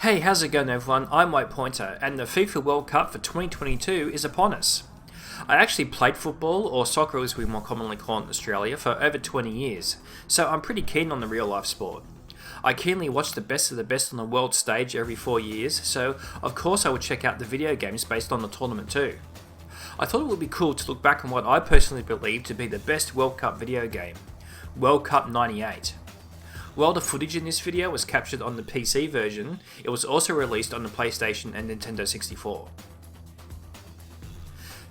Hey, how's it going everyone? I'm White Pointer, and the FIFA World Cup for 2022 is upon us. I actually played football, or soccer as we more commonly call it in Australia, for over 20 years, so I'm pretty keen on the real life sport. I keenly watch the best of the best on the world stage every 4 years, so of course I would check out the video games based on the tournament too. I thought it would be cool to look back on what I personally believe to be the best World Cup video game, World Cup 98. While the footage in this video was captured on the PC version, it was also released on the PlayStation and Nintendo 64.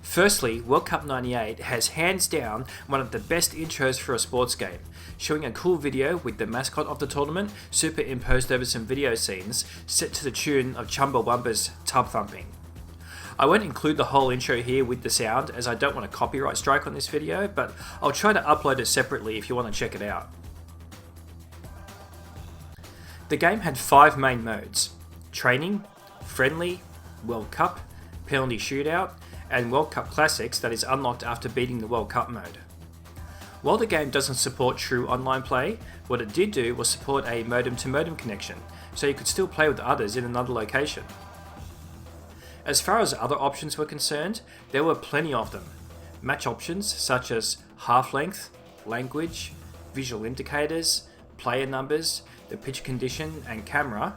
Firstly, World Cup 98 has hands down one of the best intros for a sports game, showing a cool video with the mascot of the tournament superimposed over some video scenes set to the tune of Chumbawamba's Tub Thumping. I won't include the whole intro here with the sound as I don't want a copyright strike on this video, but I'll try to upload it separately if you want to check it out. The game had 5 main modes: Training, Friendly, World Cup, Penalty Shootout, and World Cup Classics that is unlocked after beating the World Cup mode. While the game doesn't support true online play, what it did do was support a modem-to-modem connection, so you could still play with others in another location. As far as other options were concerned, there were plenty of them. Match options such as half length, language, visual indicators, player numbers, the pitch condition and camera.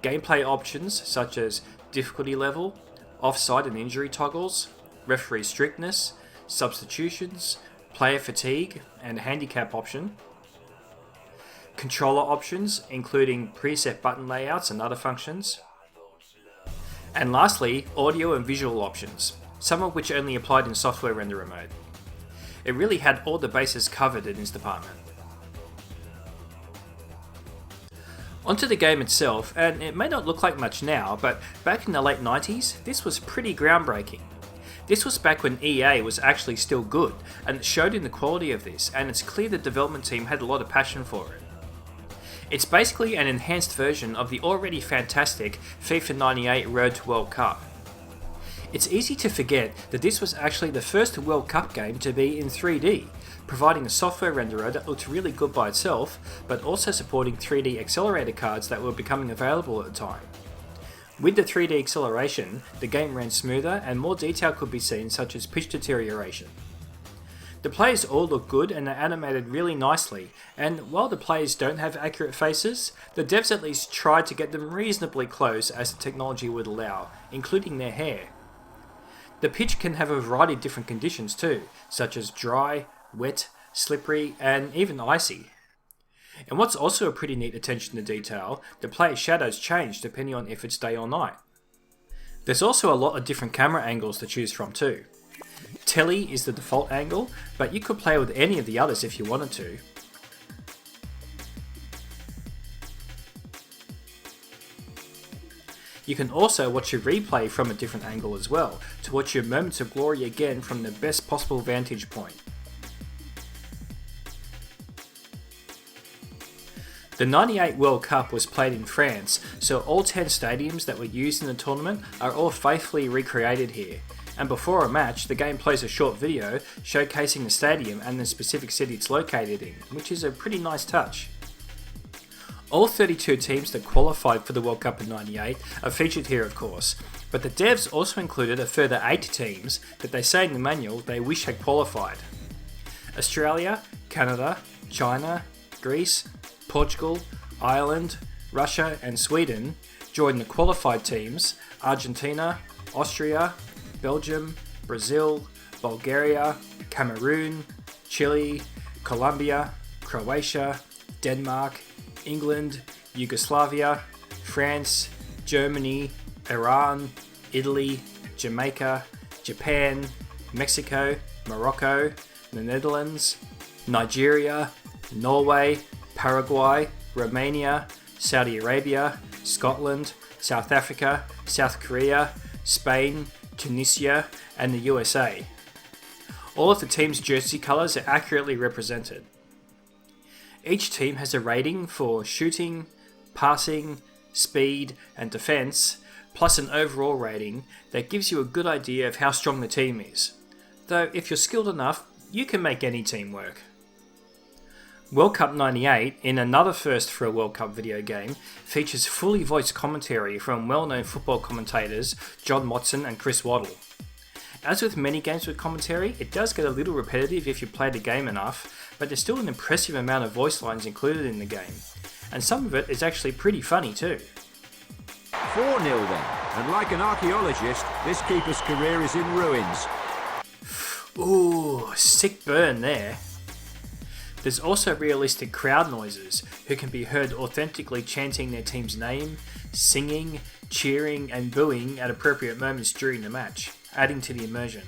Gameplay options such as difficulty level, offside and injury toggles, referee strictness, substitutions, player fatigue and handicap option. Controller options including preset button layouts and other functions. And lastly, audio and visual options, some of which only applied in software renderer mode. It really had all the bases covered in this department. Onto the game itself, and it may not look like much now, but back in the late 90s, this was pretty groundbreaking. This was back when EA was actually still good, and it showed in the quality of this, and it's clear the development team had a lot of passion for it. It's basically an enhanced version of the already fantastic FIFA 98 Road to World Cup. It's easy to forget that this was actually the first World Cup game to be in 3D, providing a software renderer that looked really good by itself, but also supporting 3D accelerator cards that were becoming available at the time. With the 3D acceleration, the game ran smoother and more detail could be seen, such as pitch deterioration. The players all look good and are animated really nicely, and while the players don't have accurate faces, the devs at least tried to get them reasonably close as the technology would allow, including their hair. The pitch can have a variety of different conditions too, such as dry, wet, slippery, and even icy. And what's also a pretty neat attention to detail, the player's shadows change depending on if it's day or night. There's also a lot of different camera angles to choose from too. Telly is the default angle, but you could play with any of the others if you wanted to. You can also watch your replay from a different angle as well, to watch your moments of glory again from the best possible vantage point. The 98 World Cup was played in France, so all 10 stadiums that were used in the tournament are all faithfully recreated here, and before a match the game plays a short video showcasing the stadium and the specific city it's located in, which is a pretty nice touch. All 32 teams that qualified for the World Cup in 98 are featured here of course, but the devs also included a further 8 teams that they say in the manual they wish had qualified. Australia, Canada, China, Greece, Portugal, Ireland, Russia and Sweden joined the qualified teams. Argentina, Austria, Belgium, Brazil, Bulgaria, Cameroon, Chile, Colombia, Croatia, Denmark, England, Yugoslavia, France, Germany, Iran, Italy, Jamaica, Japan, Mexico, Morocco, the Netherlands, Nigeria, Norway, Paraguay, Romania, Saudi Arabia, Scotland, South Africa, South Korea, Spain, Tunisia, and the USA. All of the team's jersey colours are accurately represented. Each team has a rating for shooting, passing, speed, and defence, plus an overall rating that gives you a good idea of how strong the team is. Though if you're skilled enough, you can make any team work. World Cup 98, in another first for a World Cup video game, features fully voiced commentary from well-known football commentators John Motson and Chris Waddle. As with many games with commentary, it does get a little repetitive if you play the game enough, but there's still an impressive amount of voice lines included in the game, and some of it is actually pretty funny too. 4-0 then, and like an archaeologist, this keeper's career is in ruins. Ooh, sick burn there. There's also realistic crowd noises, who can be heard authentically chanting their team's name, singing, cheering and booing at appropriate moments during the match, adding to the immersion.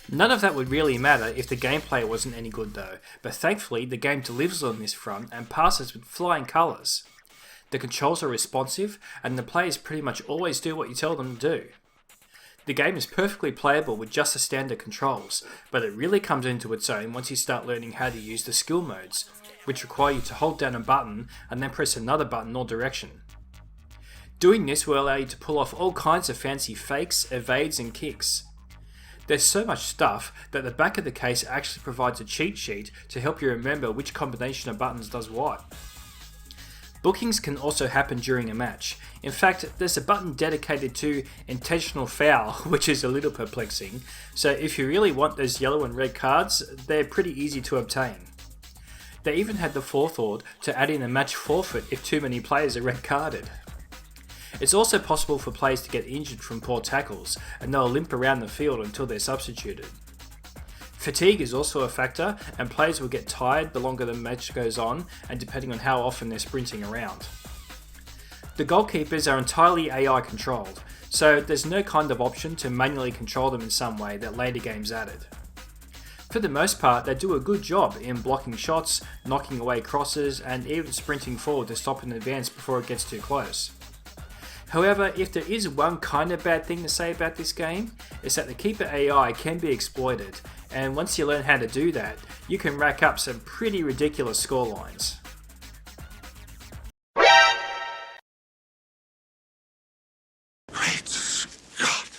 None of that would really matter if the gameplay wasn't any good though, but thankfully the game delivers on this front and passes with flying colours. The controls are responsive and the players pretty much always do what you tell them to do. The game is perfectly playable with just the standard controls, but it really comes into its own once you start learning how to use the skill modes, which require you to hold down a button and then press another button in all direction. Doing this will allow you to pull off all kinds of fancy fakes, evades and kicks. There's so much stuff that the back of the case actually provides a cheat sheet to help you remember which combination of buttons does what. Bookings can also happen during a match. In fact, there's a button dedicated to intentional foul, which is a little perplexing, so if you really want those yellow and red cards, they're pretty easy to obtain. They even had the forethought to add in a match forfeit if too many players are red carded. It's also possible for players to get injured from poor tackles, and they'll limp around the field until they're substituted. Fatigue is also a factor, and players will get tired the longer the match goes on, and depending on how often they're sprinting around. The goalkeepers are entirely AI controlled, so there's no kind of option to manually control them in some way that later games added. For the most part, they do a good job in blocking shots, knocking away crosses, and even sprinting forward to stop an advance before it gets too close. However, if there is one kind of bad thing to say about this game, it's that the keeper AI can be exploited, and once you learn how to do that, you can rack up some pretty ridiculous scorelines. Great Scott!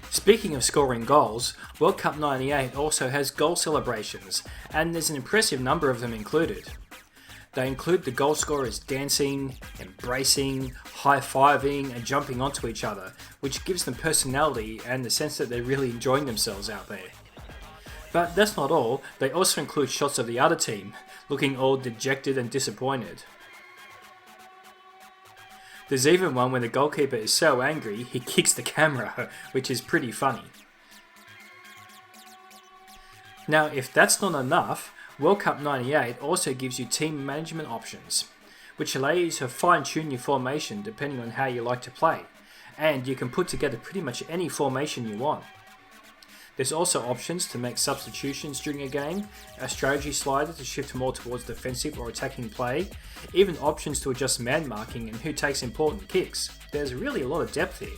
Speaking of scoring goals, World Cup 98 also has goal celebrations, and there's an impressive number of them included. They include the goal scorers dancing, embracing, high-fiving and jumping onto each other, which gives them personality and the sense that they're really enjoying themselves out there. But that's not all, they also include shots of the other team, looking all dejected and disappointed. There's even one where the goalkeeper is so angry he kicks the camera, which is pretty funny. Now if that's not enough, World Cup 98 also gives you team management options, which allow you to fine-tune your formation depending on how you like to play, and you can put together pretty much any formation you want. There's also options to make substitutions during a game, a strategy slider to shift more towards defensive or attacking play, even options to adjust man marking and who takes important kicks. There's really a lot of depth here.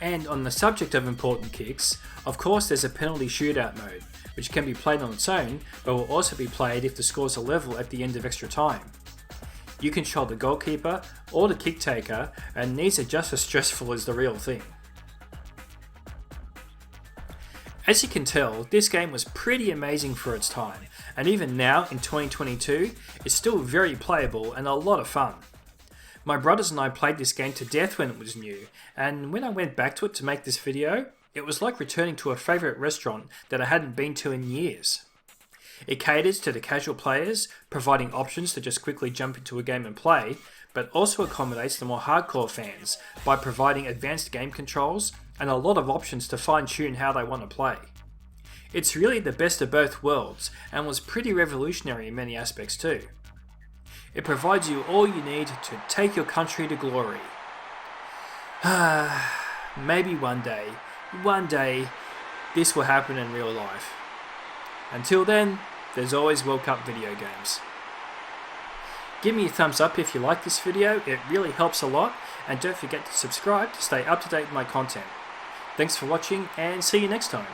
And on the subject of important kicks, of course there's a penalty shootout mode, which can be played on its own, but will also be played if the scores are level at the end of extra time. You control the goalkeeper or the kick taker, and these are just as stressful as the real thing. As you can tell, this game was pretty amazing for its time, and even now in 2022, it's still very playable and a lot of fun. My brothers and I played this game to death when it was new, and when I went back to it to make this video, it was like returning to a favourite restaurant that I hadn't been to in years. It caters to the casual players, providing options to just quickly jump into a game and play, but also accommodates the more hardcore fans by providing advanced game controls and a lot of options to fine-tune how they want to play. It's really the best of both worlds and was pretty revolutionary in many aspects too. It provides you all you need to take your country to glory. Maybe one day, this will happen in real life. Until then, there's always World Cup video games. Give me a thumbs up if you like this video, it really helps a lot, and don't forget to subscribe to stay up to date with my content. Thanks for watching and see you next time.